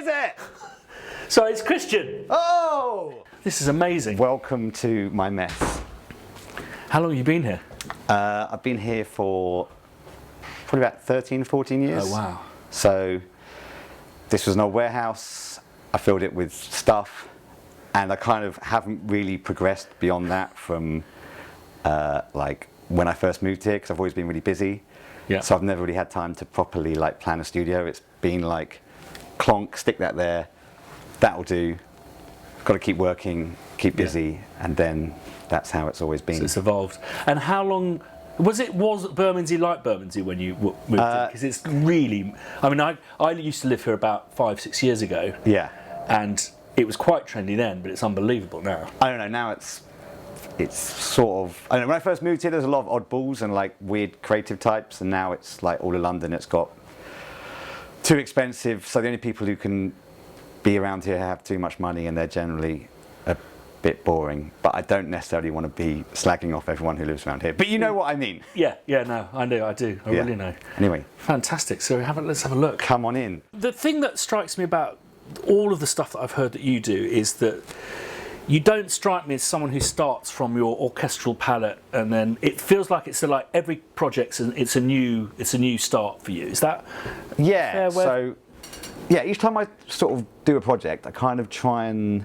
is it? So it's Christian. Oh! This is amazing. Welcome to my mess. How long have you been here? I've been here for probably about 13, 14 years. Oh, wow. So this was an old warehouse. I filled it with stuff, and I kind of haven't really progressed beyond that from like when I first moved here, because I've always been really busy. Yeah. So I've never really had time to properly like plan a studio. It's been like clonk, stick that there, that'll do. Got to keep working, keep busy, and then that's how it's always been. So it's evolved. And how long was Bermondsey like Bermondsey when you moved in? Because it's really, I mean, I used to live here about 5-6 years ago. Yeah. And it was quite trendy then, but it's unbelievable now. I don't know, now it's sort of, I don't know, when I first moved here, there's a lot of oddballs and like weird creative types, and now it's like all of London, it's got too expensive, so the only people who can be around here have too much money, and they're generally a bit boring. But I don't necessarily want to be slagging off everyone who lives around here. But you know what I mean. Yeah, no, I do, I really know. Anyway. Fantastic, so let's have a look. Come on in. The thing that strikes me about all of the stuff that I've heard that you do is that you don't strike me as someone who starts from your orchestral palette, and then it feels like it's like every project's it's a new start for you. Is that so yeah, each time I sort of do a project, I kind of try and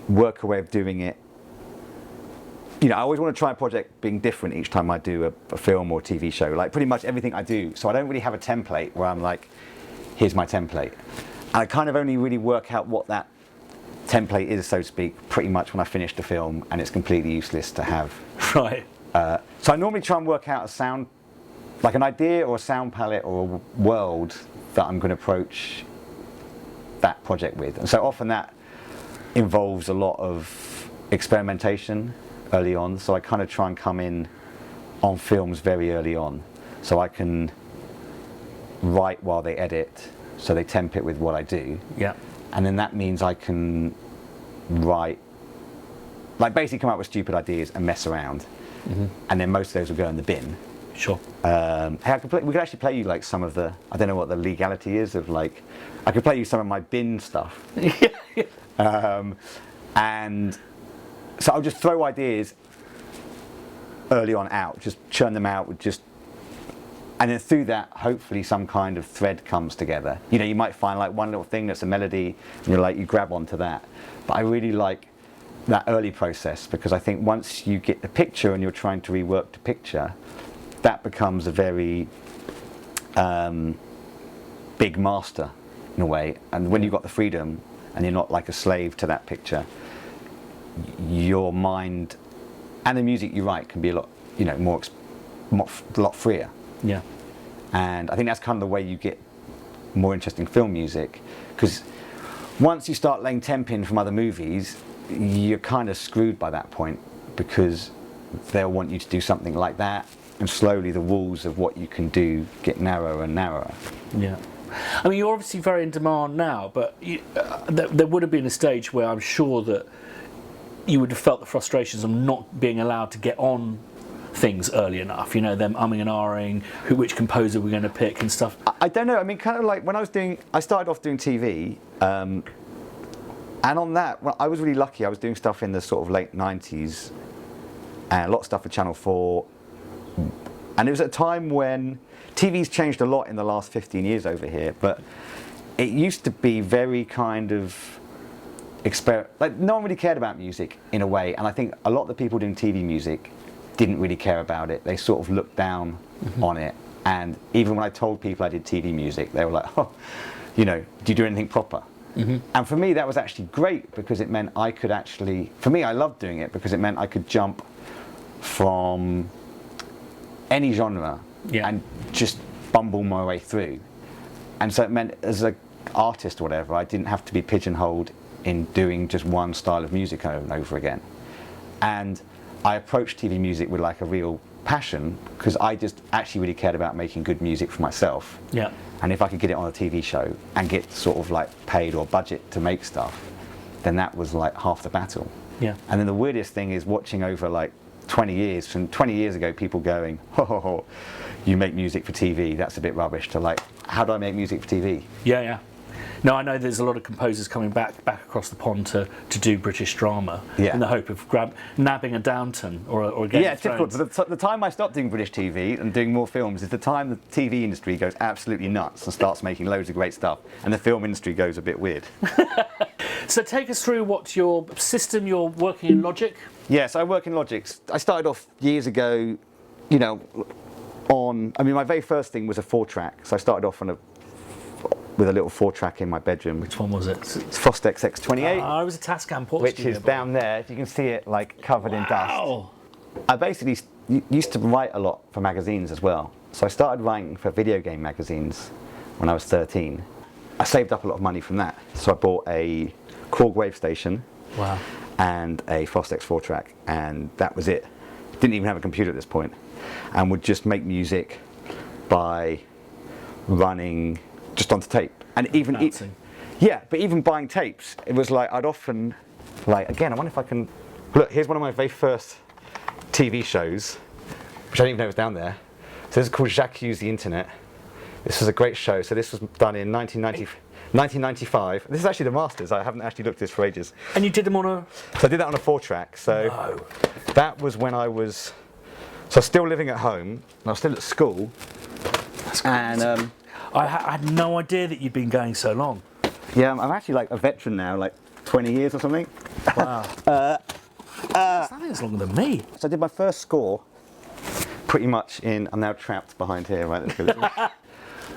work a way of doing it. You know, I always want to try a project being different each time I do a film or TV show, like pretty much everything I do. So I don't really have a template where I'm like, here's my template. And I kind of only really work out what that template is, so to speak, pretty much when I finish the film, and it's completely useless to have. Right. So I normally try and work out a sound, like an idea or a sound palette or a world that I'm going to approach that project with. And so often that involves a lot of experimentation early on. So I kind of try and come in on films very early on, so I can write while they edit, so they temp it with what I do. Yeah. And then that means I can write, like basically come up with stupid ideas and mess around. Mm-hmm. And then most of those will go in the bin. Sure. Hey, we could actually play you like some of the, I don't know what the legality is of like, I could play you some of my bin stuff. And so I'll just throw ideas early on out, just churn them out with just, and then through that, hopefully some kind of thread comes together. You know, you might find like one little thing that's a melody, and you're like, you grab onto that. But I really like that early process, because I think once you get the picture and you're trying to rework the picture, that becomes a very big master in a way. And when you've got the freedom and you're not like a slave to that picture, your mind and the music you write can be a lot, you know, a lot freer. Yeah. And I think that's kind of the way you get more interesting film music, because once you start laying temp in from other movies, you're kind of screwed by that point, because they'll want you to do something like that, and slowly the walls of what you can do get narrower and narrower. Yeah. I mean, you're obviously very in demand now, but there would have been a stage where I'm sure that you would have felt the frustrations of not being allowed to get on things early enough, you know, them umming and ahhing, which composer we're going to pick and stuff. I don't know, I mean, kind of like when I started off doing TV, and on that, well, I was really lucky. I was doing stuff in the sort of late 90s, and a lot of stuff for Channel 4, and it was at a time when TV's changed a lot in the last 15 years over here, but it used to be very kind of like no one really cared about music in a way, and I think a lot of the people doing TV music didn't really care about it. They sort of looked down on it, and even when I told people I did TV music, they were like, oh, you know, do you do anything proper? Mm-hmm. And for me that was actually great, because it meant I could actually, for me I loved doing it, because it meant I could jump from any genre and just bumble my way through. And so it meant as an artist or whatever, I didn't have to be pigeonholed in doing just one style of music over and over again. And I approached TV music with like a real passion, because I just actually really cared about making good music for myself. Yeah. And if I could get it on a TV show and get sort of like paid or budget to make stuff, then that was like half the battle. Yeah. And then the weirdest thing is watching over like 20 years, from 20 years ago, people going, oh, you make music for TV, that's a bit rubbish, to like, how do I make music for TV? Yeah, yeah. Now I know there's a lot of composers coming back across the pond to do British drama in the hope of nabbing a Downton or a Game of Thrones. It's difficult. The time I stopped doing British TV and doing more films is the time the TV industry goes absolutely nuts and starts making loads of great stuff, and the film industry goes a bit weird. So take us through what's your system. You're working in Logic. Yes, I work in Logic. I started off years ago, my very first thing was a 4-track. So I started off with a little 4-track in my bedroom. Which one was it? It's Fostex X28. I was a Tascam Port which Studio is down there. If you can see it, like covered in dust. Wow. I basically used to write a lot for magazines as well. So I started writing for video game magazines when I was 13. I saved up a lot of money from that. So I bought a Korg wave station. Wow. And a Fostex 4-track, and that was it. Didn't even have a computer at this point, and would just make music by running just onto tape. And even but even buying tapes, it was like I'd often again. I wonder if I can look. Here's one of my very first TV shows, which I didn't even know was down there. So this is called Jacques Hughes the Internet. This was a great show. So this was done in 1995. This is actually the masters. I haven't actually looked at this for ages. And you did them on a... So I did that on a 4-track. So that was when I was still living at home, and I was still at school. That's great. And I had no idea that you'd been going so long. Yeah, I'm actually like a veteran now, like 20 years or something. Wow. I think it's longer than me. So I did my first score pretty much I'm now trapped behind here, right? Let's go.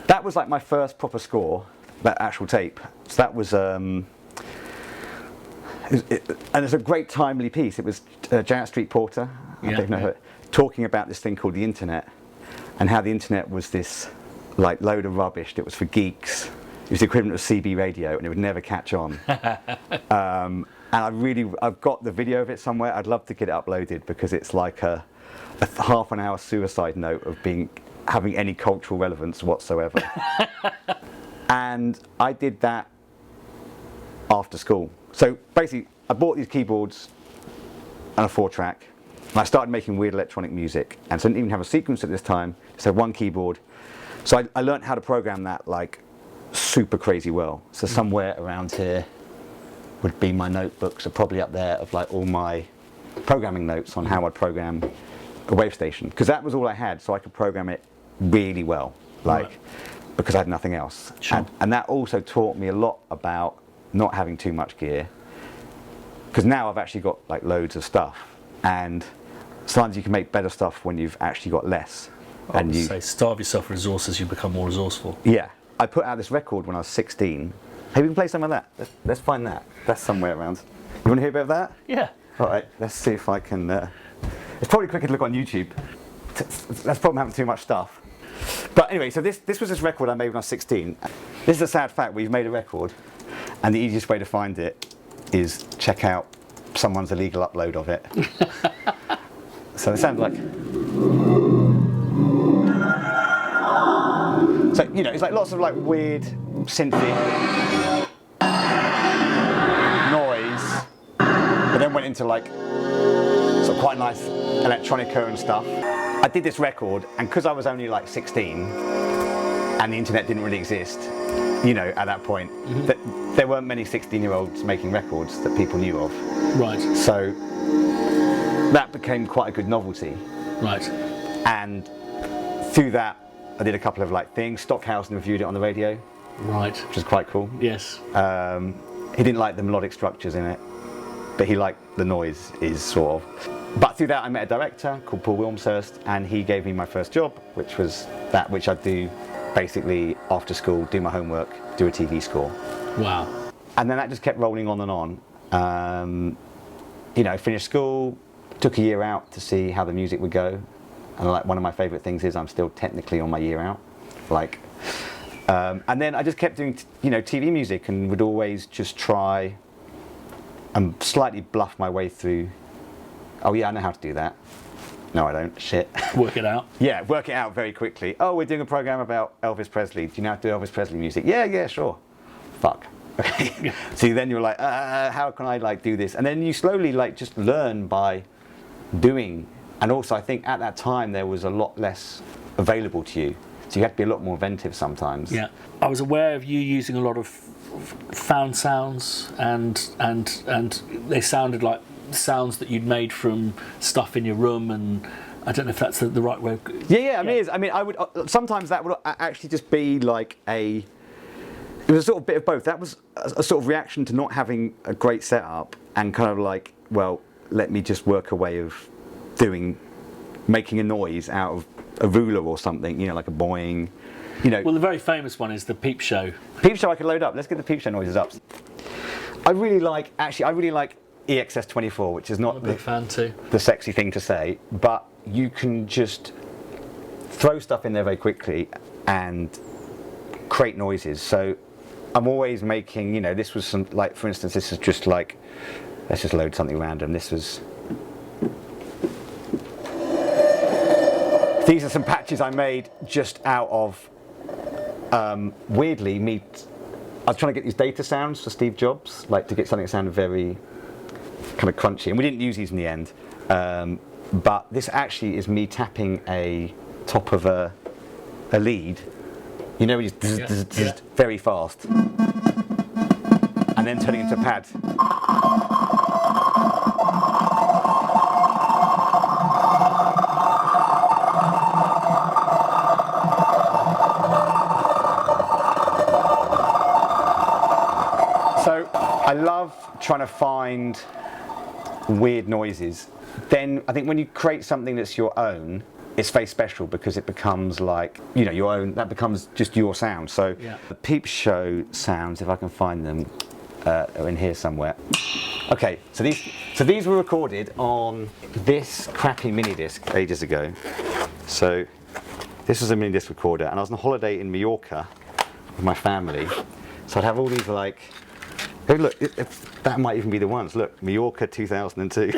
That was like my first proper score. That actual tape. So that was, and it's a great timely piece. It was Janet Street Porter, I don't know her, talking about this thing called the internet, and how the internet was this like load of rubbish that was for geeks. It was the equivalent of CB radio, and it would never catch on. And I've got the video of it somewhere. I'd love to get it uploaded because it's like a half an hour suicide note of having any cultural relevance whatsoever. And I did that after school. So basically, I bought these keyboards and a 4-track, and I started making weird electronic music. And so I didn't even have a sequence at this time, just had one keyboard. So I learned how to program that like super crazy well. So somewhere around here would be my notebooks, are probably up there, of like all my programming notes on how I'd program a wave station. Because that was all I had, so I could program it really well. Because I had nothing else. Sure. And that also taught me a lot about not having too much gear. Because now I've actually got like loads of stuff, and sometimes you can make better stuff when you've actually got less. I would say starve yourself with resources, you become more resourceful. Yeah. I put out this record when I was 16. Hey, we can play some of that. Let's find that. That's somewhere around. You want to hear a bit of that? Yeah. All right, let's see if I can... it's probably quicker to look on YouTube. That's probably having too much stuff. But anyway, so this was this record I made when I was 16. This is a sad fact. We've made a record, and the easiest way to find it is check out someone's illegal upload of it. So it sounds like... So, it's like lots of like weird synthy noise, but then went into like sort of quite nice electronica and stuff. I did this record, and because I was only like 16 and the internet didn't really exist, at that point, that there weren't many 16-year-olds making records that people knew of. Right. So that became quite a good novelty. Right. And through that, I did a couple of like things. Stockhausen reviewed it on the radio. Right. Which was quite cool. Yes. He didn't like the melodic structures in it, but he liked the noise, sort of. But through that, I met a director called Paul Wilmshurst, and he gave me my first job, which was that which I'd do basically after school, do my homework, do a TV score. Wow. And then that just kept rolling on and on. Finished school, took a year out to see how the music would go. And like one of my favourite things is I'm still technically on my year out. And then I just kept doing, TV music, and would always just try and slightly bluff my way through. Oh yeah, I know how to do that. No, I don't. Shit. Work it out. Yeah, work it out very quickly. Oh, we're doing a program about Elvis Presley. Do you know how to do Elvis Presley music? Yeah, sure. Fuck. Okay. So then you're like, how can I like do this? And then you slowly like just learn by doing. And also, I think at that time there was a lot less available to you. So you have to be a lot more inventive sometimes. Yeah, I was aware of you using a lot of found sounds, and they sounded like sounds that you'd made from stuff in your room, and I don't know if that's the right way. Yeah. I mean, it is. I mean, I would sometimes that would actually just be like it was a sort of bit of both. That was a sort of reaction to not having a great setup, and kind of like, well, let me just work a way of making a noise out of a ruler or something, like a boing, Well, the very famous one is the Peep Show. Peep Show I could load up. Let's get the Peep Show noises up. I really like EXS24, which is not I'm a big fan too. the sexy thing to say, but you can just throw stuff in there very quickly and create noises. So I'm always making, this was some, like, for instance, this is just like, let's just load something random. These are some patches I made just out of, weirdly, I was trying to get these data sounds for Steve Jobs, like to get something that sounded very kind of crunchy, and we didn't use these in the end. But this actually is me tapping a top of a lead, very fast, and then turning into a pad. So I love trying to find weird noises. Then I think when you create something that's your own, it's very special because it becomes like, your own, that becomes just your sound. So the Peep Show sounds, if I can find them, are in here somewhere. Okay, so these were recorded on this crappy mini disc ages ago. So this was a mini disc recorder, and I was on holiday in Mallorca with my family. So I'd have all these like, hey, look, that might even be the ones. Look, Mallorca 2002.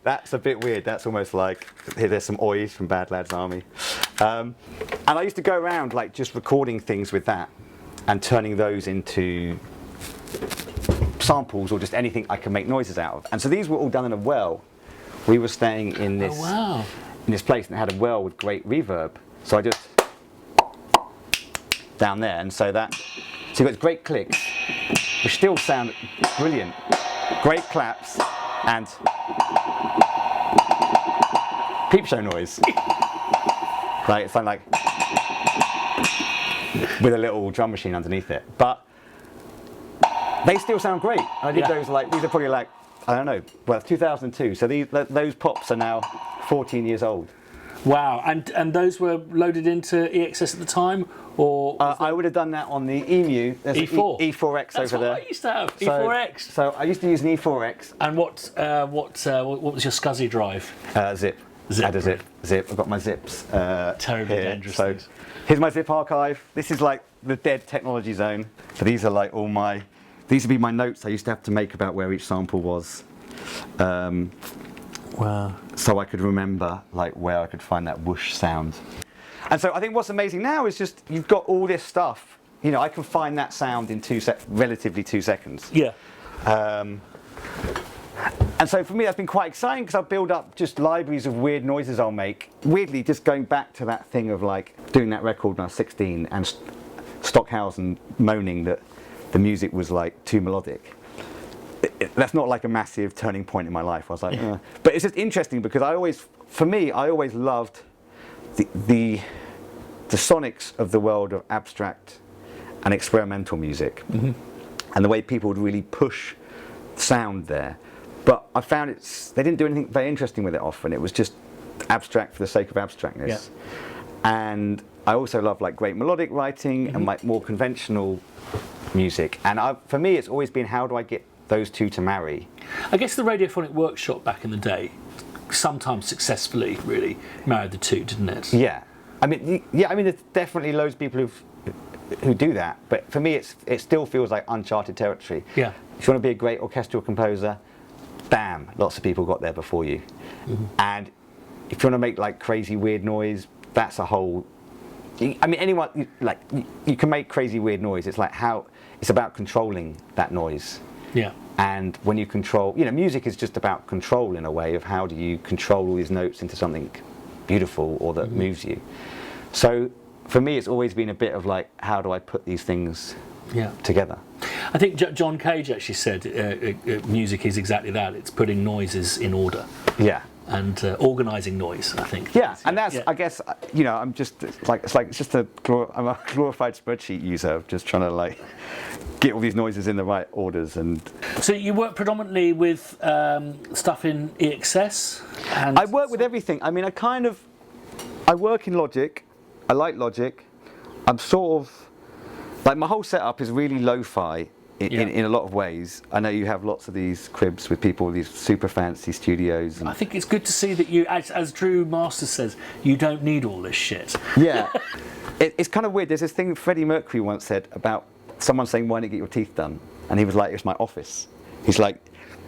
That's a bit weird. That's almost like, here, there's some Ois from Bad Lads Army. And I used to go around like just recording things with that and turning those into samples or just anything I can make noises out of. And so these were all done in a well. We were staying in this, in this place, and it had a well with great reverb. So I just, down there, and so you've got great clicks, which still sound brilliant. Great claps, and Peep Show noise. Right, it's like with a little drum machine underneath it. But they still sound great. And I did those these are probably like, I don't know, well, it's 2002. So those pops are now 14 years old. Wow, and those were loaded into EXS at the time, or I would have done that on the EMU. There's E4. E4X That's over there. what I used to have. E4X. So I used to use an E4X. And what was your SCSI drive? Zip. I had a zip. I've got my zips. Terribly here. dangerous. So here's my zip archive. This is like the dead technology zone. So these are like these would be my notes I used to have to make about where each sample was. Wow. So I could remember like where I could find that whoosh sound. And so I think what's amazing now is just you've got all this stuff. I can find that sound in relatively 2 seconds. Yeah. And so for me that's been quite exciting because I've built up just libraries of weird noises I'll make. Weirdly, just going back to that thing of like doing that record when I was 16 and Stockhausen moaning that the music was like too melodic. That's not like a massive turning point in my life. I was like, but it's just interesting because I always loved the sonics of the world of abstract and experimental music, and the way people would really push sound there. But I found they didn't do anything very interesting with it often. It was just abstract for the sake of abstractness. And I also love like great melodic writing and like more conventional music. And for me, it's always been, how do I get those two to marry? I guess the Radiophonic Workshop back in the day, sometimes successfully, really married the two, didn't it? Yeah. I mean, there's definitely loads of people who do that. But for me, it still feels like uncharted territory. Yeah. If you want to be a great orchestral composer, bam, lots of people got there before you. And if you want to make like crazy weird noise, that's a whole. I mean, anyone you can make crazy weird noise. It's like it's about controlling that noise. Yeah. And when you control, music is just about control in a way of how do you control all these notes into something beautiful or that moves you. So for me, it's always been a bit of like, how do I put these things together? I think John Cage actually said music is exactly that. It's putting noises in order. Yeah. And organising noise, I think. Yeah, and that's, I guess, I'm just it's just I'm a glorified spreadsheet user, just trying to like get all these noises in the right orders. And so you work predominantly with stuff in EXS, and I work with everything. I mean, I work in Logic. I like Logic. I'm sort of like, my whole setup is really lo-fi. In a lot of ways. I know you have lots of these cribs with people with these super fancy studios. And I think it's good to see that you, as Drew Masters says, you don't need all this shit. Yeah. It's kind of weird. There's this thing Freddie Mercury once said about someone saying, why don't you get your teeth done? And he was like, it's my office. He's like,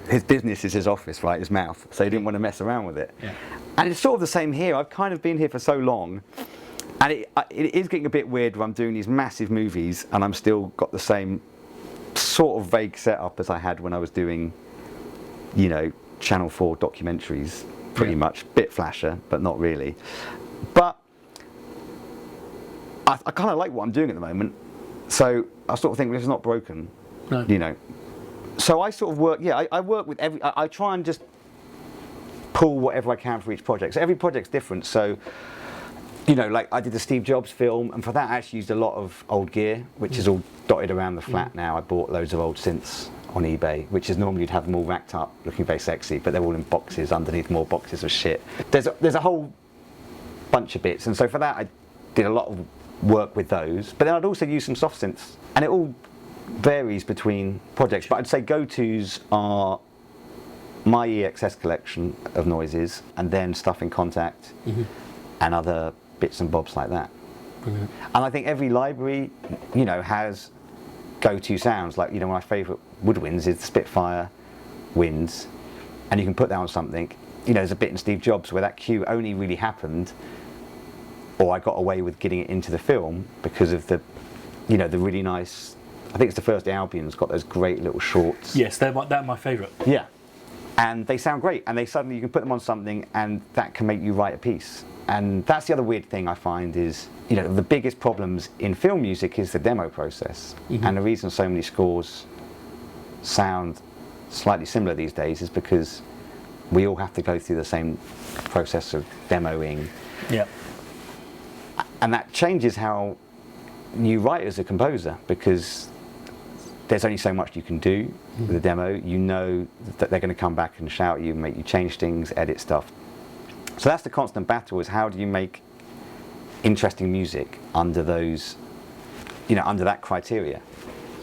his business is his office, right? His mouth. So he didn't want to mess around with it. Yeah. And it's sort of the same here. I've kind of been here for so long. And it is getting a bit weird when I'm doing these massive movies and I'm still got the same sort of vague setup as I had when I was doing, Channel 4 documentaries, pretty much. Bit flasher, but not really. But I kind of like what I'm doing at the moment. So I sort of think, well, it's not broken, So I sort of work, I work with I try and just pull whatever I can for each project. So every project's different. So, like I did the Steve Jobs film, and for that I actually used a lot of old gear, which is all dotted around the flat now. I bought loads of old synths on eBay, which is normally you'd have them all racked up, looking very sexy, but they're all in boxes underneath more boxes of shit. There's a whole bunch of bits, and so for that I did a lot of work with those. But then I'd also use some soft synths, and it all varies between projects. But I'd say go-tos are my EXS collection of noises, and then stuff in Contact, and other bits and bobs like that. Brilliant. And I think every library, has go-to sounds. Like, one of my favourite woodwinds is the Spitfire winds, and you can put that on something. There's a bit in Steve Jobs where that cue only really happened, or I got away with getting it into the film because of the really nice. I think it's the first Albion's got those great little shorts. Yes, they're my favourite. Yeah, and they sound great, and you can put them on something, and that can make you write a piece. And that's the other weird thing I find is, the biggest problems in film music is the demo process. And the reason so many scores sound slightly similar these days is because we all have to go through the same process of demoing. Yeah. And that changes how you write as a composer, because there's only so much you can do with a demo. You know that they're going to come back and shout at you, make you change things, edit stuff. So that's the constant battle, is how do you make interesting music under those, under that criteria.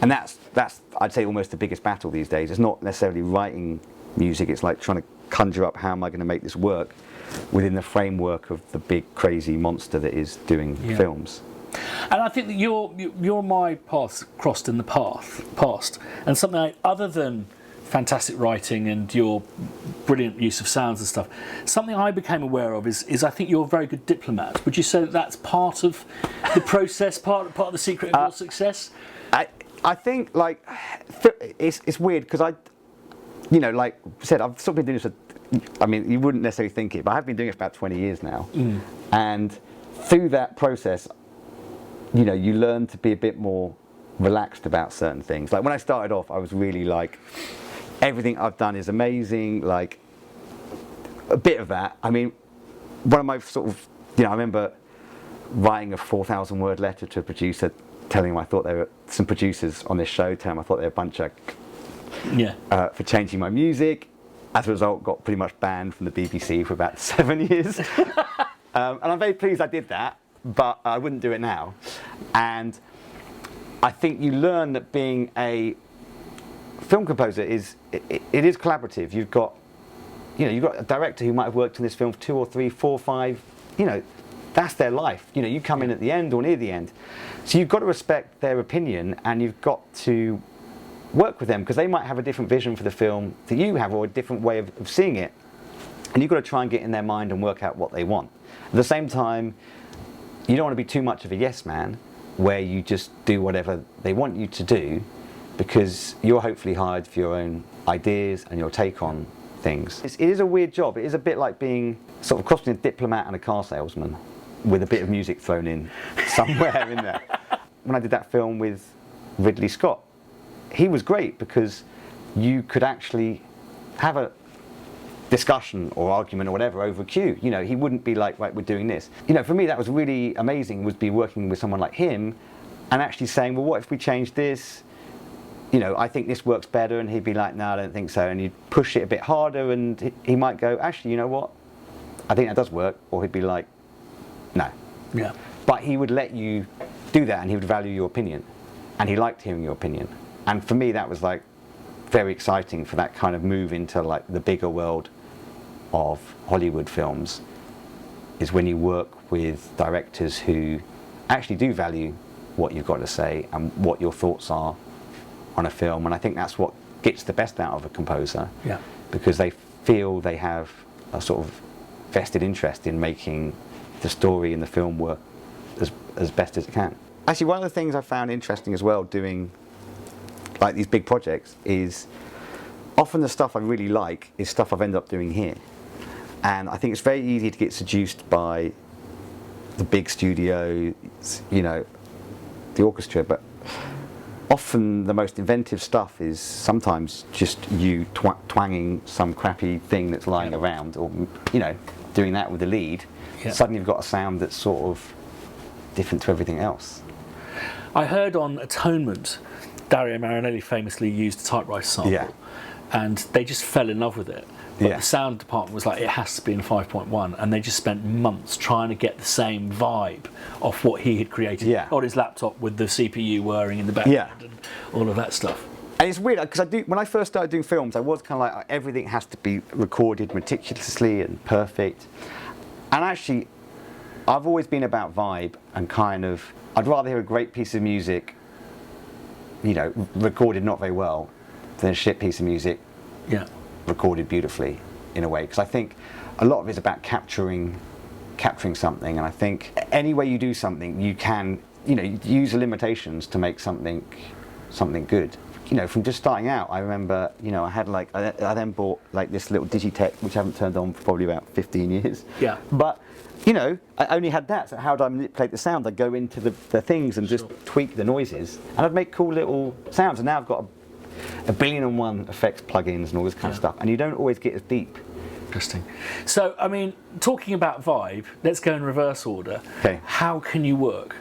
And that's I'd say almost the biggest battle these days. It's not necessarily writing music, it's like trying to conjure up, how am I going to make this work within the framework of the big crazy monster that is doing films. And I think that you're my paths crossed in the past, and something other than fantastic writing and your brilliant use of sounds and stuff, something I became aware of is I think you're a very good diplomat. Would you say that that's part of the process, part of the secret of your success? I think, like, it's weird because like I said, I've sort of been doing this. You wouldn't necessarily think it, but I've been doing it for about 20 years now, and through that process, you learn to be a bit more relaxed about certain things. Like when I started off, I was really like, everything I've done is amazing, like a bit of that. One of my sort of, I remember writing a 4,000 word letter to a producer telling him I thought there were some producers on this show, telling him I thought they were a bunch of for changing my music. As a result, got pretty much banned from the BBC for about 7 years. And I'm very pleased I did that, but I wouldn't do it now. And I think you learn that being a film composer it is collaborative. You've got a director who might have worked on this film for 2 or 3, 4, 5, that's their life. You come in at the end or near the end. So you've got to respect their opinion, and you've got to work with them, because they might have a different vision for the film that you have, or a different way of seeing it. And you've got to try and get in their mind and work out what they want. At the same time, you don't want to be too much of a yes man, where you just do whatever they want you to do, because you're hopefully hired for your own ideas and your take on things. It is a weird job. It is a bit like being sort of cross between a diplomat and a car salesman. with a bit of music thrown in somewhere in there. When I did that film with Ridley Scott, he was great because you could actually have a discussion or argument or whatever over a cue. You know, he wouldn't be like, right, we're doing this. You know, for me that was really amazing, was be working with someone like him and actually saying, well, what if we change this? You know, I think this works better, and he'd be like, no, I don't think so. And you'd push it a bit harder, and he might go, actually, you know what? I think that does work. Or he'd be like, no. Yeah. But he would let you do that, and he would value your opinion. And he liked hearing your opinion. And for me, that was like very exciting for that kind of move into like the bigger world of Hollywood films, is when you work with directors who actually do value what you've got to say and what your thoughts are on a film. And I think that's what gets the best out of a composer, Yeah. because they feel they have a sort of vested interest in making the story and the film work as best as it can. Actually, one of the things I found interesting as well doing like these big projects is often the stuff I really like is stuff I've ended up doing here. And I think it's very easy to get seduced by the big studio, you know, the orchestra, but often the most inventive stuff is sometimes just you twanging some crappy thing that's lying around, or, you know, doing that with the lead. Suddenly you've got a sound that's sort of different to everything else. I heard on Atonement, Dario Marinelli famously used a typewriter sample, and they just fell in love with it. But the sound department was like, it has to be in 5.1, and they just spent months trying to get the same vibe of what he had created on his laptop with the CPU whirring in the background and all of that stuff. And it's weird because when I first started doing films, I was kind of like, everything has to be recorded meticulously and perfect. And actually, I've always been about vibe and kind of, I'd rather hear a great piece of music, you know, recorded not very well, than a shit piece of music recorded beautifully, in a way. Because I think a lot of it's about capturing something, and I think any way you do something, you can, you know, use the limitations to make something good. You know, from just starting out, I remember, you know, I had like, I then bought like this little Digitech, which I haven't turned on for probably about 15 years. Yeah. But, you know, I only had that, so how do I manipulate the sound? I'd go into the things and just tweak the noises, and I'd make cool little sounds, and now I've got a billion and one effects plugins and all this kind of stuff, and you don't always get as deep. Interesting. So, I mean, talking about vibe, let's go in reverse order. Okay. How can you work?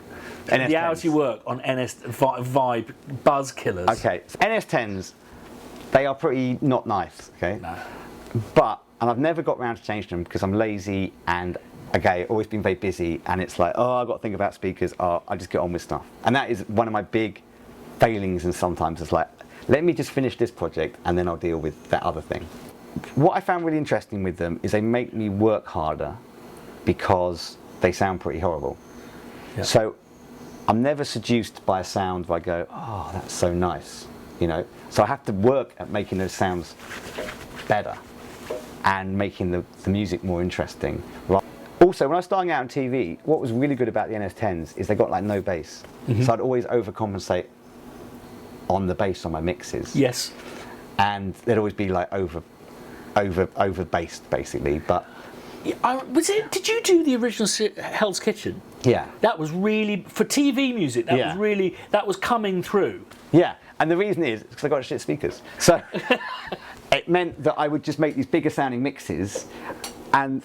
NS10s. The hours you work on NS vibe buzz killers. Okay, so NS10s, they are pretty not nice, okay? No. But, and I've never got around to changing them because I'm lazy, and okay, always been very busy, and it's like, oh, I've got to think about speakers, oh, I just get on with stuff. And that is one of my big failings, and sometimes it's like, let me just finish this project and then I'll deal with that other thing. What I found really interesting with them is they make me work harder because they sound pretty horrible. Yeah. So I'm never seduced by a sound where I go, oh, that's so nice, you know. So I have to work at making those sounds better and making the music more interesting. Also, when I was starting out on TV, what was really good about the NS10s is they got like no bass. So I'd always overcompensate on the bass on my mixes. Yes. And they'd always be like over bassed basically, but did you do the original Hell's Kitchen? Yeah. That was really, for TV music, that was coming through. Yeah, and the reason is because I got shit speakers. So it meant that I would just make these bigger sounding mixes, and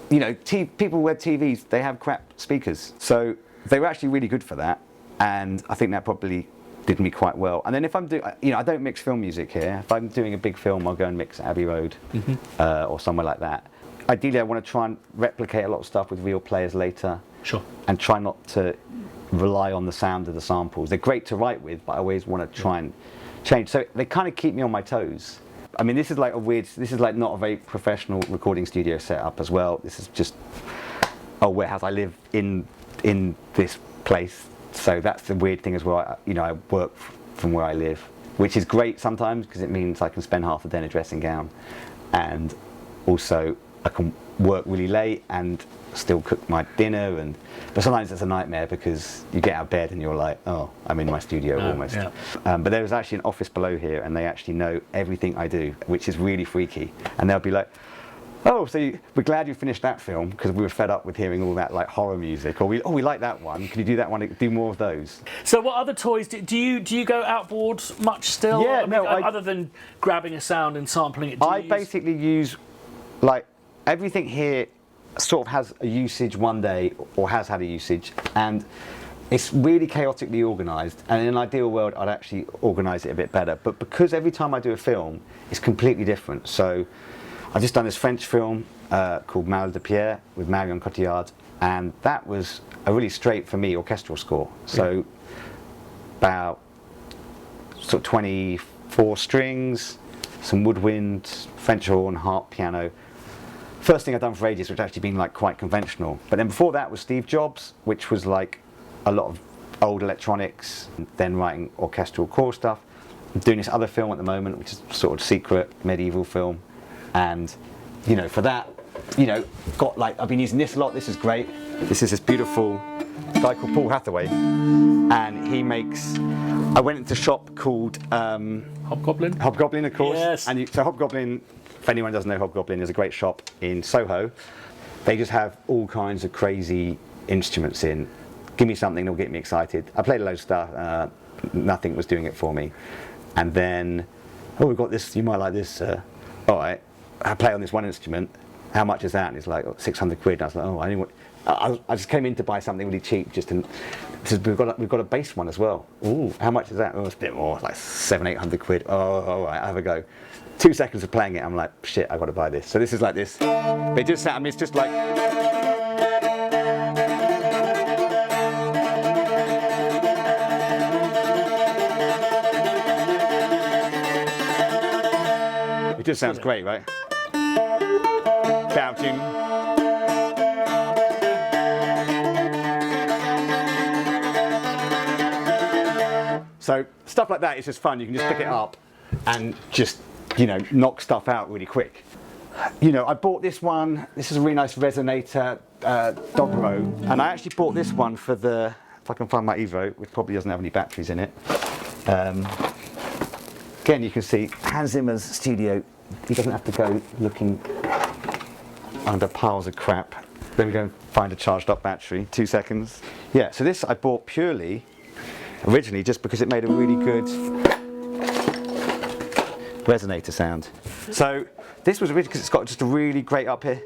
you know, people with TVs, they have crap speakers. So they were actually really good for that, and I think that probably did me quite well. And then if I'm doing, you know, I don't mix film music here. If I'm doing a big film, I'll go and mix Abbey Road or somewhere like that. Ideally, I want to try and replicate a lot of stuff with real players later. Sure. And try not to rely on the sound of the samples. They're great to write with, but I always want to try and change. So they kind of keep me on my toes. I mean, this is like this is like not a very professional recording studio setup as well. This is just a warehouse. I live in this place. So that's the weird thing as well. You know, I work from where I live, which is great sometimes because it means I can spend half the day in a dressing gown, and also I can work really late and still cook my dinner. But sometimes it's a nightmare because you get out of bed and you're like, oh, I'm in my studio almost. Yeah. But there was actually an office below here, and they actually know everything I do, which is really freaky. And they'll be like, Oh, so we're glad you finished that film because we were fed up with hearing all that like horror music, or we like that one. Can you do that one? Do more of those. So what other toys do you go outboard much still? Yeah, I mean, no, other than grabbing a sound and sampling it. I basically use like everything here sort of has a usage one day or has had a usage, and it's really chaotically organised, and in an ideal world I'd actually organise it a bit better, but because every time I do a film it's completely different. So I've just done this French film called Mal de Pierre with Marion Cotillard, and that was a really straight, for me, orchestral score. So about sort of 24 strings, some woodwind, French horn, harp, piano. First thing I've done for ages, which actually been like quite conventional. But then before that was Steve Jobs, which was like a lot of old electronics, then writing orchestral core stuff. I'm doing this other film at the moment, which is sort of secret medieval film, and you know, for that, you know, got like I've been using this a lot. This is great. This is this beautiful guy called Paul Hathaway, and he makes. I went into a shop called Hobgoblin. Hobgoblin, of course. Yes. And so Hobgoblin, if anyone doesn't know Hobgoblin, is a great shop in Soho. They just have all kinds of crazy instruments in. Give me something, they'll get me excited. I played a load of stuff. Nothing was doing it for me. And then, oh, we've got this. You might like this. All right, I play on this one instrument. How much is that? And it's like 600 quid. And I was like, oh, I didn't want. I just came in to buy something really cheap. Just to, says, we've got a bass one as well. Ooh, how much is that? Oh, it's a bit more, like 700-800 quid. Oh, all right, I'll have a go. 2 seconds of playing it, I'm like, shit, I've got to buy this. So this is like this. But it just, I mean, it's just like. It just sounds great, right? Bouncing. So stuff like that is just fun. You can just pick it up and just, you know, knock stuff out really quick. You know, I bought this one. This is a really nice resonator Dobro, and I actually bought this one for the. If I can find my Evo, which probably doesn't have any batteries in it. Again, you can see Hans Zimmer's studio. He doesn't have to go looking under piles of crap. Then we go and find a charged up battery. 2 seconds. Yeah, so this I bought purely, originally, just because it made a really good resonator sound. So this was originally because it's got just a really great up here.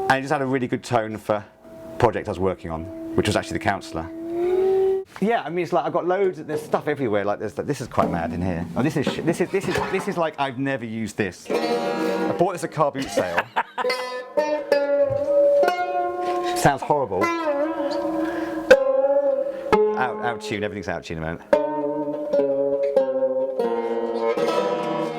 And it just had a really good tone for the project I was working on, which was actually The Counsellor. Yeah, I mean, it's like I've got loads. There's stuff everywhere. Like this is quite mad in here. Oh, this is like I've never used this. I bought this at car boot sale. Sounds horrible. Out of tune. Everything's out of tune, man.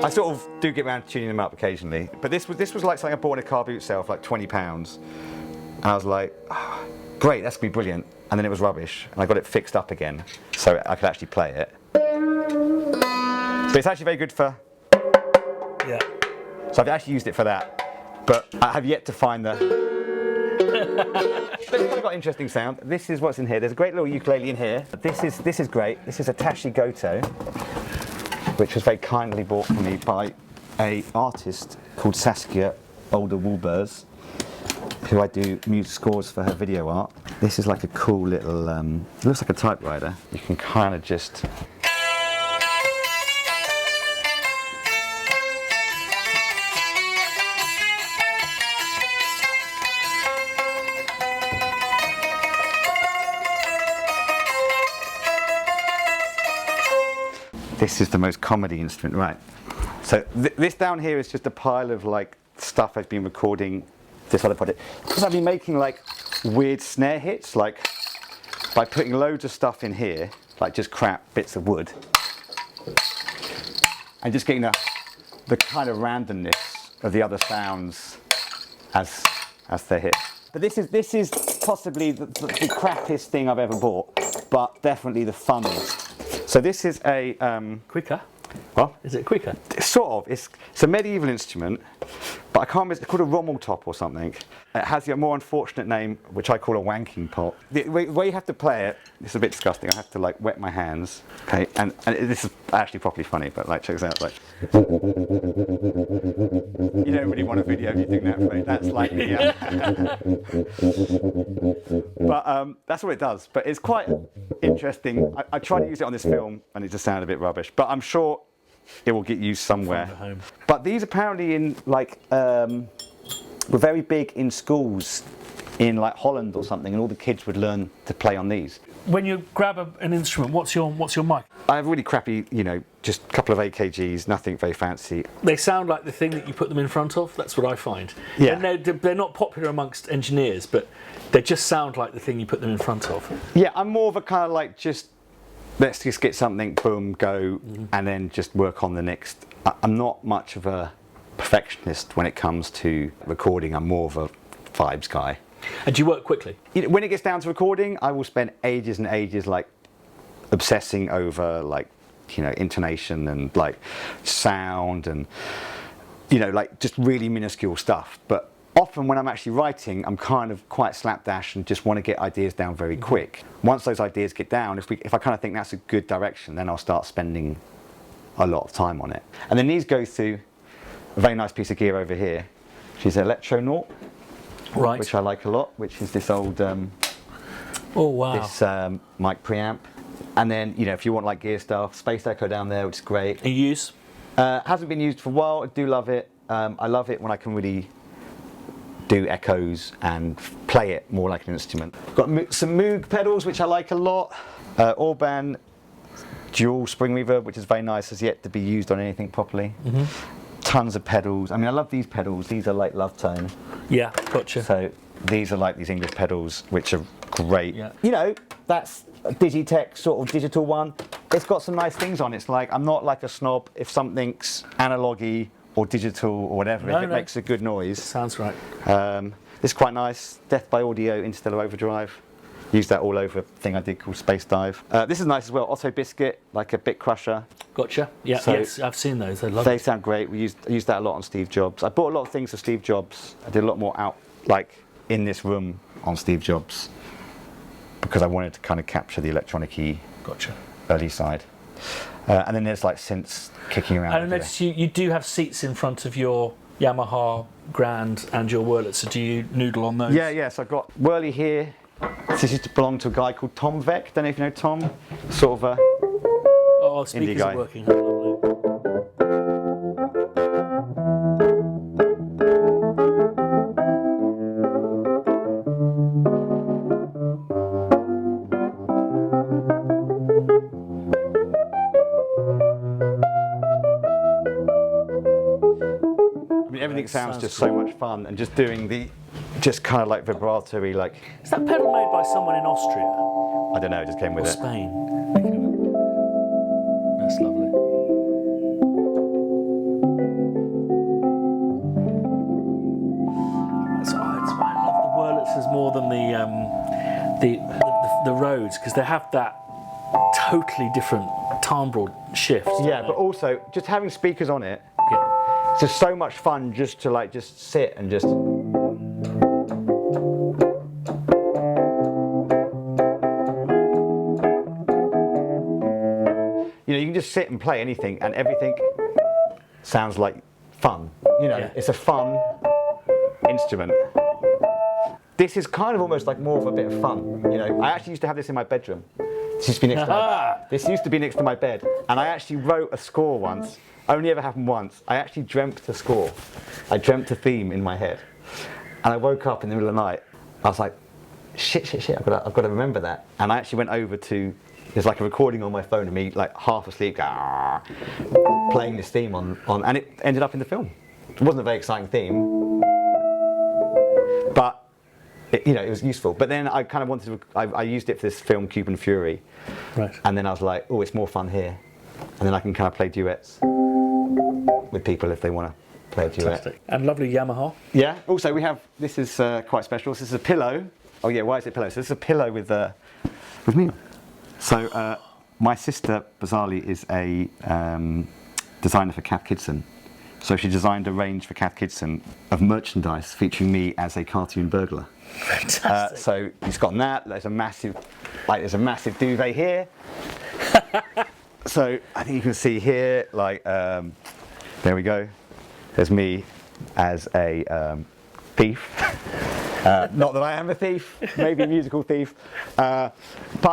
I sort of do get around to tuning them up occasionally, but this was like something I bought in a car boot sale for like £20, and I was like, oh, great, that's gonna be brilliant. And then it was rubbish, and I got it fixed up again, so I could actually play it. But it's actually very good for. Yeah. So I've actually used it for that, but I have yet to find the. But it's kind of got interesting sound. This is what's in here. There's a great little ukulele in here. This is great. This is a Tashi Goto, which was very kindly bought for me by an artist called Saskia Older-Woolbers, who I do music scores for her video art. This is like a cool little, it looks like a typewriter. You can kind of just... This is the most comedy instrument, right? So this down here is just a pile of like stuff I've been recording this other project. Because I've been making like weird snare hits, like by putting loads of stuff in here, like just crap bits of wood, and just getting the kind of randomness of the other sounds as they're hit. But this is possibly the crappiest thing I've ever bought, but definitely the funnest. So this is a Quicker. Well, Is it quicker? it's sort of. It's a medieval instrument, but I can't remember. It's called a Rommel top or something. It has a more unfortunate name, which I call a wanking pot. The way you have to play it, it's a bit disgusting. I have to like wet my hands. Okay, and this is actually properly funny, but like check this out. Like, you don't really want a video if you think that, but that's like yeah. But that's what it does. But it's quite interesting. I tried to use it on this film, and it just sounded a bit rubbish. But I'm sure it will get used somewhere. Home. But these apparently in like were very big in schools in like Holland or something, and all the kids would learn to play on these. When you grab an instrument, what's your mic? I have really crappy, just a couple of AKGs, nothing very fancy. They sound like the thing that you put them in front of. That's what I find. Yeah. And they're not popular amongst engineers, but they just sound like the thing you put them in front of. Yeah, I'm more of a kind of like let's just get something, boom, go, and then just work on the next. I'm not much of a perfectionist when it comes to recording. I'm more of a vibes guy. And do you work quickly? When it gets down to recording, I will spend ages and ages like obsessing over like intonation and like sound and like just really minuscule stuff. But often when I'm actually writing, I'm kind of quite slapdash and just want to get ideas down very quick. Once those ideas get down, if I kind of think that's a good direction, then I'll start spending a lot of time on it. And then these go through a very nice piece of gear over here, which is an Electronaut. Right. Which I like a lot, which is this old oh wow. this mic preamp. And then if you want like gear stuff, Space Echo down there, which is great. And you use? Hasn't been used for a while. I do love it. I love it when I can really do echoes and play it more like an instrument. Got some Moog pedals, which I like a lot. Orban dual spring reverb, which is very nice, has yet to be used on anything properly. Tons of pedals. I mean, I love these pedals. These are like Love Tone. Yeah, gotcha. So these are like these English pedals, which are great. Yeah. That's a Digitech sort of digital one. It's got some nice things on it. It's like, I'm not like a snob if something's analogy or digital or whatever, if it makes a good noise. Sounds right. This is quite nice. Death by Audio, Interstellar Overdrive. Used that all over a thing I did called Space Dive. This is nice as well. Otto Biscuit, like a bit crusher. Gotcha. Yeah, So yes, I've seen those. They're lovely. They sound great. I used that a lot on Steve Jobs. I bought a lot of things for Steve Jobs. I did a lot more out, like in this room on Steve Jobs, because I wanted to kind of capture the electronic-y Gotcha. early side. And then there's like synths kicking around. And I noticed you do have seats in front of your Yamaha Grand and your Wurlitzer. So do you noodle on those? Yeah. So I've got Whirly here. This used to belong to a guy called Tom Veck. Don't know if you know Tom. Sort of a Oh, speakers guy. are working. How lovely. I mean, everything sounds just so much fun, and just doing just kind of like vibrato-y, like, Is that pedal made by someone in Austria I don't know, it just came with or it. Spain? That's lovely. That's why I love the Wurlitzers more than the Rhodes, because they have that totally different timbral shift. Yeah, but also just having speakers on it, Yeah. it's just so much fun just to like just sit and just. You can just sit and play anything, and everything sounds like fun. Yeah. It's a fun instrument. This is kind of almost like more of a bit of fun. I actually used to have this in my bedroom. This used to be next to my bed, and I actually wrote a score once. Only ever happened once. I actually dreamt a score. I dreamt a theme in my head, and I woke up in the middle of the night. I was like, shit! I've got to remember that. And I actually went over to. There's like a recording on my phone of me, like half asleep, playing this theme on, and it ended up in the film. It wasn't a very exciting theme, but it was useful. But then I kind of wanted to. I used it for this film, Cuban Fury, Right. and then I was like, oh, it's more fun here, and then I can kind of play duets with people if they want to play a duet. Fantastic. And lovely Yamaha. Yeah. Also, we have this is quite special. This is a pillow. Oh yeah, why is it a pillow? So this is a pillow with me on. So my sister, bizarrely, is a designer for Kath Kidston. So she designed a range for Kath Kidston of merchandise featuring me as a cartoon burglar. Fantastic. So he's got that. There's a massive duvet here. So I think you can see here, like, there we go. There's me as a thief. Not that I am a thief, maybe a musical thief. But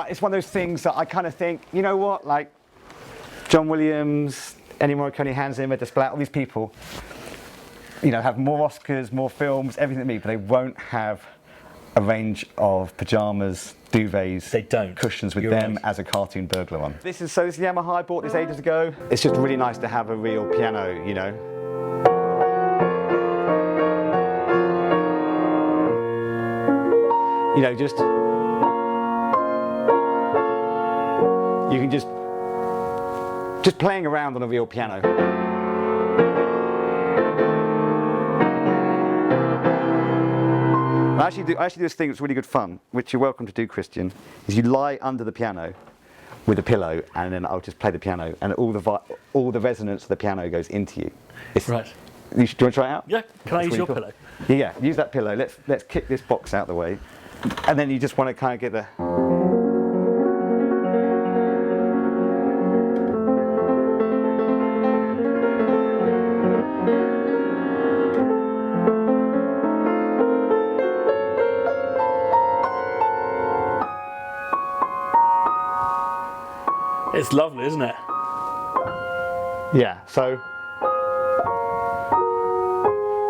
it's one of those things that I kind of think, you know what, like John Williams, Ennio Morricone, Hans Zimmer, Desplat, all these people, you know, have more Oscars, more films, everything than me, but they won't have a range of pajamas, duvets, They don't. cushions with You're them right. as a cartoon burglar on. This is Yamaha, I bought this ages ago. It's just really nice to have a real piano, you know. You know, just, you can just playing around on a real piano. I actually do this thing that's really good fun, which you're welcome to do, Christian, is you lie under the piano with a pillow, and then I'll just play the piano, and all the resonance of the piano goes into you. Right. Do you want to try it out? Yeah. Can I use your cool. pillow? Yeah, use that pillow. Let's kick this box out the way, and then you just want to kind of get the. It's lovely, isn't it? Yeah, so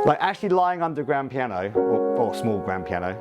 like actually lying under grand piano or small grand piano.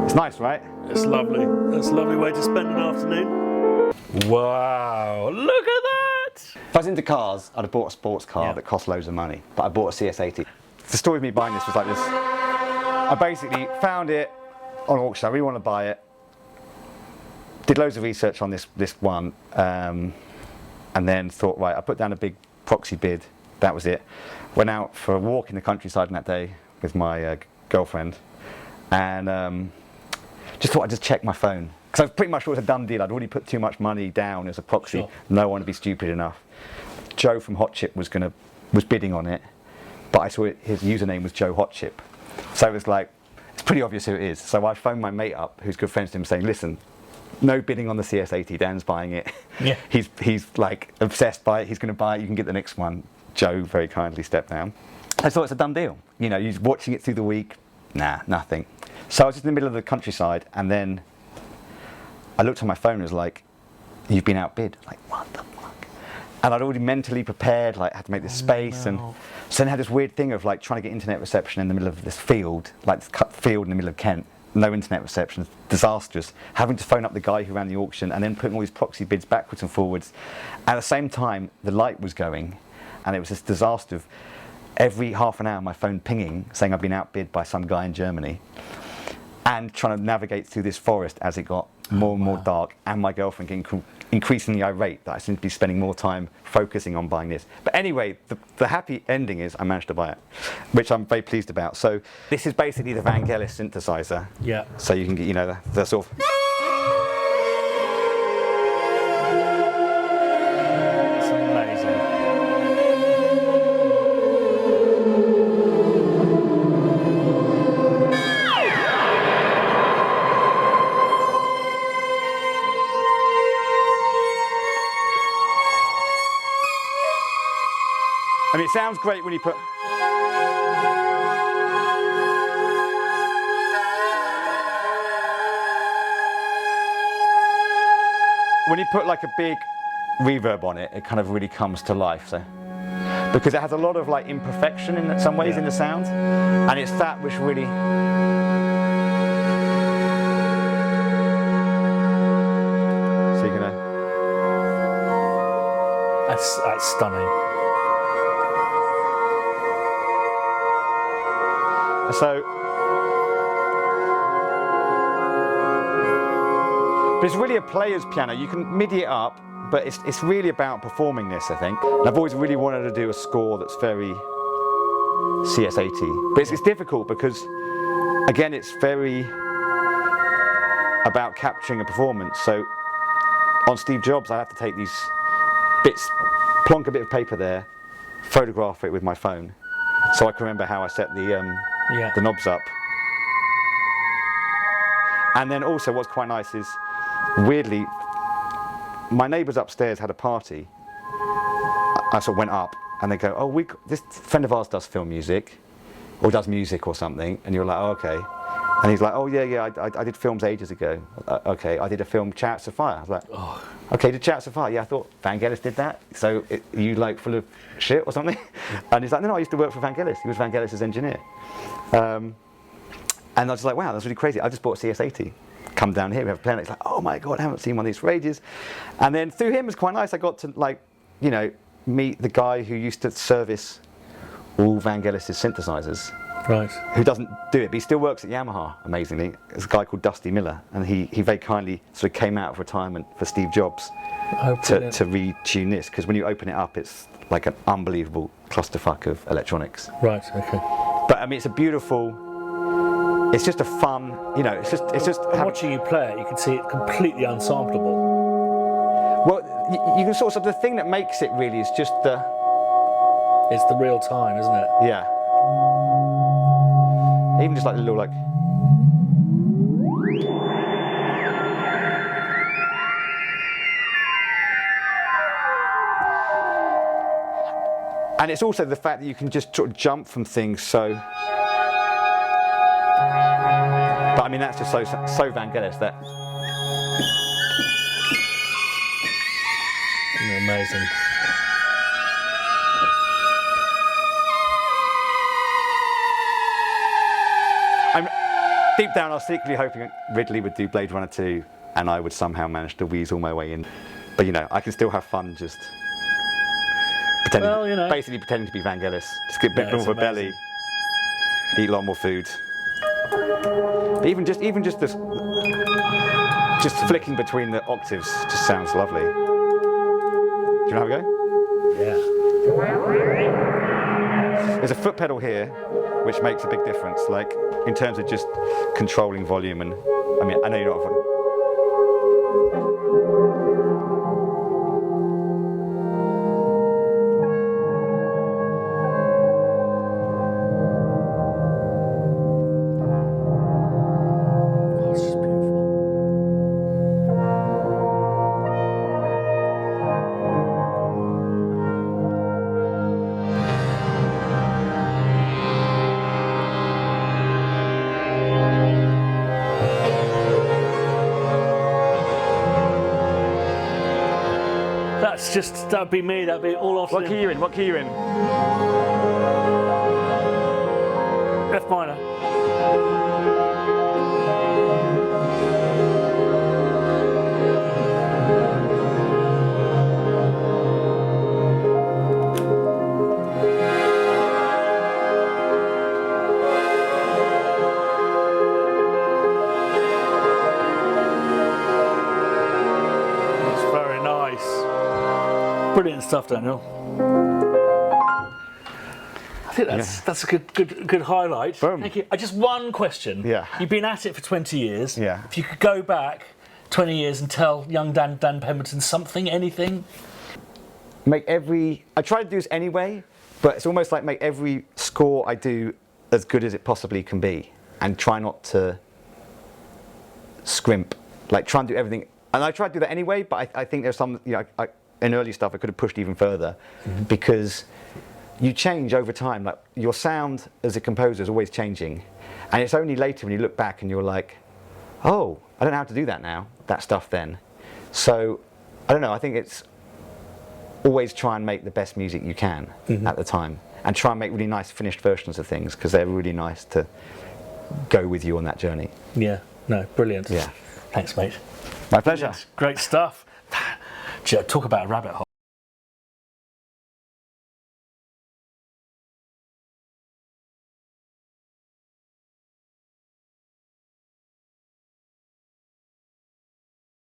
It's nice, right? It's lovely. It's a lovely way to spend an afternoon. Wow, look at that! If I was into cars, I'd have bought a sports car that cost loads of money, but I bought a CS80. The story of me buying this was like this. I basically found it on auction, I really want to buy it. Did loads of research on this one, and then thought, right, I put down a big proxy bid, that was it. Went out for a walk in the countryside on that day with my girlfriend, and just thought I'd just check my phone. Because I was pretty much sure it was a done deal. I'd already put too much money down as a proxy. Sure. No one would be stupid enough. Joe from Hot Chip was bidding on it, but I saw his username was Joe Hot Chip. So it was like, it's pretty obvious who it is. So I phoned my mate up, who's good friends to him, saying, listen, no bidding on the CS80, Dan's buying it. Yeah. He's like obsessed by it, he's going to buy it, you can get the next one. Joe very kindly stepped down. I thought it's a done deal. You know, he's watching it through the week, nah, nothing. So I was just in the middle of the countryside, and then I looked on my phone and was like, you've been outbid. Like, what the fuck? And I'd already mentally prepared, like, had to make this space. No. And so then I had this weird thing of like trying to get internet reception in the middle of this field, like this cut field in the middle of Kent. No internet reception, disastrous. Having to phone up the guy who ran the auction and then putting all these proxy bids backwards and forwards. At the same time, the light was going, and it was this disaster of every half an hour my phone pinging, saying I've been outbid by some guy in Germany. And trying to navigate through this forest as it got more and more dark, and my girlfriend getting increasingly irate that I seem to be spending more time focusing on buying this. But anyway, the happy ending is I managed to buy it, which I'm very pleased about. So this is basically the Vangelis synthesizer. Yeah. So you can get, you know, the sort of. It's amazing. I mean, it sounds great when you put. When you put like a big reverb on it, it kind of really comes to life. So, because it has a lot of like imperfection in some ways in the sound, and it's that which really. So you're gonna. That's stunning. So But it's really a player's piano. You can MIDI it up, but it's really about performing this, I think. And I've always really wanted to do a score that's very CS80. But it's difficult because, again, it's very about capturing a performance. So on Steve Jobs, I have to take these bits, plonk a bit of paper there, photograph it with my phone, so I can remember how I set the knobs up. And then also what's quite nice is, weirdly, my neighbours upstairs had a party. I sort of went up and they go, oh, this friend of ours does film music, or does music or something, and you're like, oh, okay. And he's like, oh yeah, I did films ages ago. Okay, I did a film, Chariots of Fire. I was like, oh. Okay, did Chariots of Fire? Yeah, I thought Vangelis did that. So you like full of shit or something? And he's like, no, I used to work for Vangelis. He was Vangelis' engineer. And I was like, wow, that's really crazy. I just bought a CS80. Come down here, we have a piano. It's like, oh my God, I haven't seen one of these for ages. And then through him, it was quite nice. I got to, like, you know, meet the guy who used to service all Vangelis' synthesizers. Right. Who doesn't do it, but he still works at Yamaha, amazingly. There's a guy called Dusty Miller, and he very kindly sort of came out of retirement for Steve Jobs to retune this, because when you open it up, it's like an unbelievable clusterfuck of electronics. Right, okay. But I mean, it's a beautiful, it's just a fun, you know, it's just watching you play it, you can see it completely unsamplable. Well, you can sort of, the thing that makes it really is just it's the real time, isn't it? Yeah. Even just like a little, like, and it's also the fact that you can just sort of jump from things. So, but I mean, that's just so Vangelis, that. Amazing. Deep down, I was secretly hoping Ridley would do Blade Runner 2 and I would somehow manage to weasel my way in. But you know, I can still have fun just pretending, basically pretending to be Vangelis. Just get a bit more of a belly, eat a lot more food. But even just this, just flicking between the octaves just sounds lovely. Do you want to have a go? Yeah. There's a foot pedal here, which makes a big difference, like in terms of just controlling volume. And I mean, I know you're not. Oh, it's just beautiful. That'd be me, that'd be all off. What key are you in? What key are you in? F minor. Brilliant stuff, Daniel. I think that's a good highlight. Boom. Thank you. Just one question. Yeah. You've been at it for 20 years. Yeah. If you could go back 20 years and tell young Dan Pemberton something, anything? I try to do this anyway, but it's almost like make every score I do as good as it possibly can be, and try not to scrimp. Like, try and do everything. And I try to do that anyway, but I think there's some, you know, in early stuff I could have pushed even further, because you change over time. Like, your sound as a composer is always changing, and it's only later when you look back and you're like, oh, I don't know how to do that now, that stuff then. So I don't know, I think it's always try and make the best music you can at the time, and try and make really nice finished versions of things, because they're really nice to go with you on that journey. Yeah, no, brilliant. Yeah. Thanks, mate. My pleasure. Yes, great stuff. Talk about a rabbit hole.